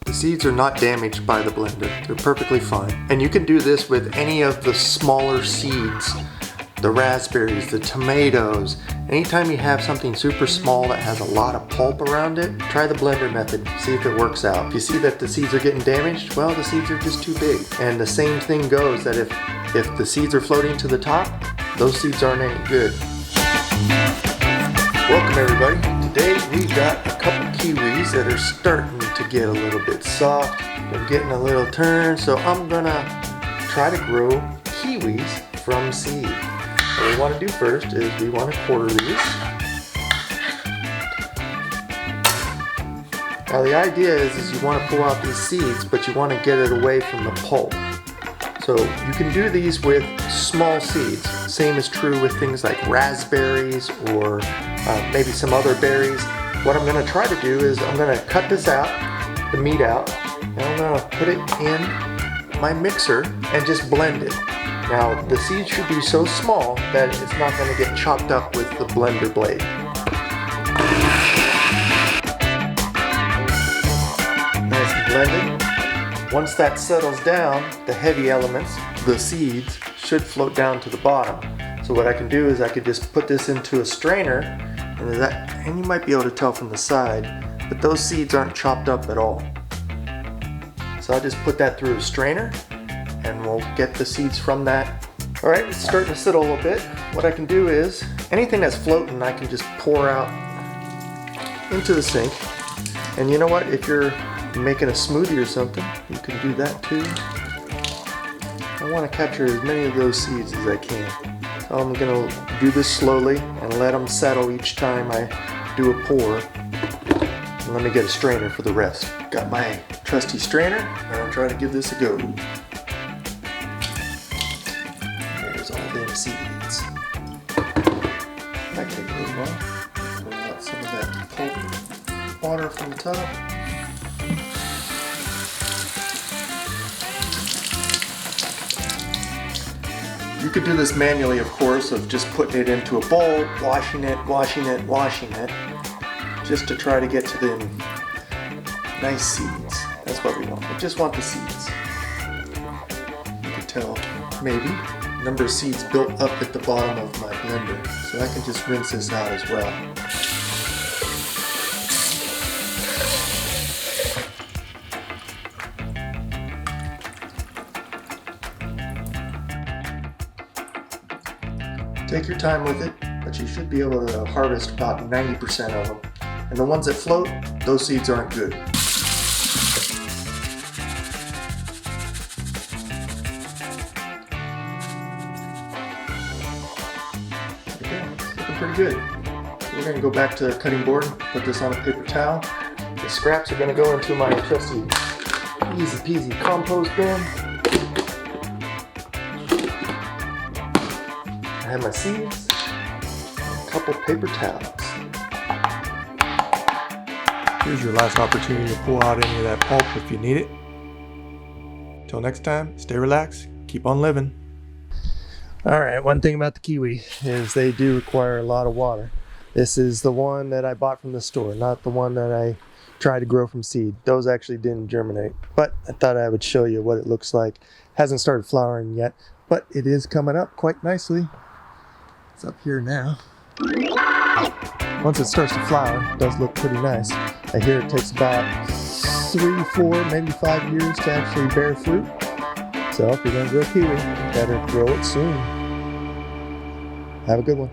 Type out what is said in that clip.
The seeds are not damaged by the blender. They're perfectly fine. And you can do this with any of the smaller seeds, the raspberries, the tomatoes. Anytime you have something super small that has a lot of pulp around it, try the blender method, see if it works out. If you see that the seeds are getting damaged, well, the seeds are just too big. And the same thing goes that if the seeds are floating to the top, those seeds aren't any good. Welcome everybody. Today we got a couple kiwis that are starting to get a little bit soft. They're getting a little turn, so I'm gonna try to grow kiwis from seed. What we want to do first is we want to quarter these. Now the idea is you want to pull out these seeds, but you want to get it away from the pulp. So you can do these with small seeds. Same is true with things like raspberries or maybe some other berries. What I'm going to try to do is I'm going to cut this out, the meat out, and I'm going to put it in my mixer and just blend it. Now the seeds should be so small that it's not going to get chopped up with the blender blade. Nice and blended. Once that settles down, the heavy elements, the seeds, should float down to the bottom. So what I can do is I could just put this into a strainer, and you might be able to tell from the side, but those seeds aren't chopped up at all. So I'll just put that through a strainer, and we'll get the seeds from that. Alright, it's starting to settle a little bit. What I can do is, anything that's floating I can just pour out into the sink. And you know what, if you're making a smoothie or something, you can do that too. I want to capture as many of those seeds as I can. So I'm going to do this slowly and let them settle each time I do a pour. And let me get a strainer for the rest. Got my trusty strainer, and I'll try to give this a go. There's all them seeds. Might take a little while. Pull out some of that pulp water from the top. You could do this manually, of course, of just putting it into a bowl, washing it, just to try to get to the nice seeds. That's what we want. We just want the seeds. You can tell, maybe, the number of seeds built up at the bottom of my blender. So I can just rinse this out as well. Take your time with it, but you should be able to harvest about 90% of them. And the ones that float, those seeds aren't good. Okay, it's looking pretty good. We're going to go back to the cutting board, put this on a paper towel. The scraps are going to go into my trusty easy peasy compost bin. I have my seeds, a couple paper towels. Here's your last opportunity to pull out any of that pulp if you need it. Till next time, stay relaxed, keep on living. Alright, one thing about the kiwi is they do require a lot of water. This is the one that I bought from the store, not the one that I tried to grow from seed. Those actually didn't germinate, but I thought I would show you what it looks like. Hasn't started flowering yet, but it is coming up quite nicely. It's up here now. Once it starts to flower, it does look pretty nice. I hear it takes about 3, 4, maybe 5 years to actually bear fruit. So if you're going to grow kiwi, you better grow it soon. Have a good one.